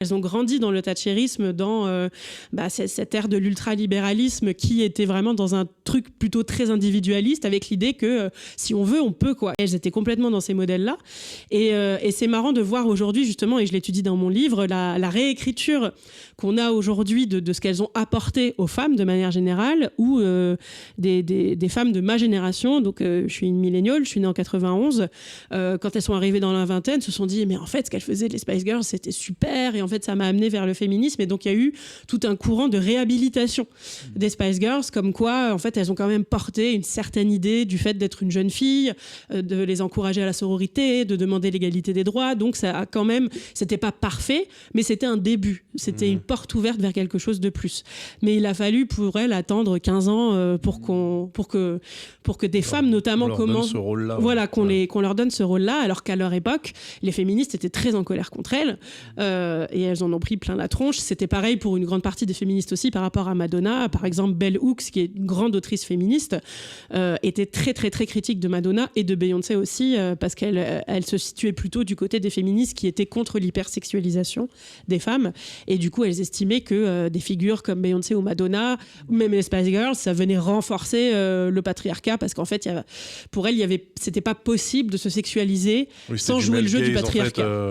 Elles ont grandi dans le thatchérisme, dans cette ère de l'ultralibéralisme qui était vraiment dans un truc plutôt très individualiste, avec l'idée que si on veut, on peut, quoi. Elles étaient complètement dans ces modèles-là. Et c'est marrant de voir aujourd'hui, justement, et je l'étudie dans mon livre, la réécriture qu'on a aujourd'hui de ce qu'elles ont apporté aux femmes de manière générale, ou des femmes de ma génération. Donc, je suis une milléniale, je suis née en 91. Quand elles sont arrivées dans la vingtaine, se sont dit, mais en fait, ce qu'elles faisaient, les Spice Girls, c'était super. Et en fait, ça m'a amené vers le féminisme. Et donc, il y a eu tout un courant de réhabilitation des Spice Girls, comme quoi, en fait, elles ont quand même porté une certaine idée du fait d'être une jeune fille, de les encourager à la sororité, de demander l'égalité des droits. Donc, ça a quand même, c'était pas parfait, mais c'était un début. C'était une porte ouverte vers quelque chose de plus. Mais il a fallu pour elles attendre 15 ans pour que des femmes, notamment, commencent, voilà, qu'on leur donne ce rôle-là, alors qu'à leur époque, les féministes étaient très en colère contre elles. Et elles en ont pris plein la tronche. C'était pareil pour une grande partie des féministes aussi par rapport à Madonna. Par exemple, Bell Hooks, qui est une grande autrice féministe, était très, très, très critique de Madonna et de Beyoncé aussi, parce qu'elle se situait plutôt du côté des féministes qui étaient contre l'hypersexualisation des femmes. Et du coup, elles estimaient que des figures comme Beyoncé ou Madonna, ou même les Spice Girls, ça venait renforcer le patriarcat, parce qu'en fait, pour elles, c'était pas possible de se sexualiser sans jouer le jeu du patriarcat.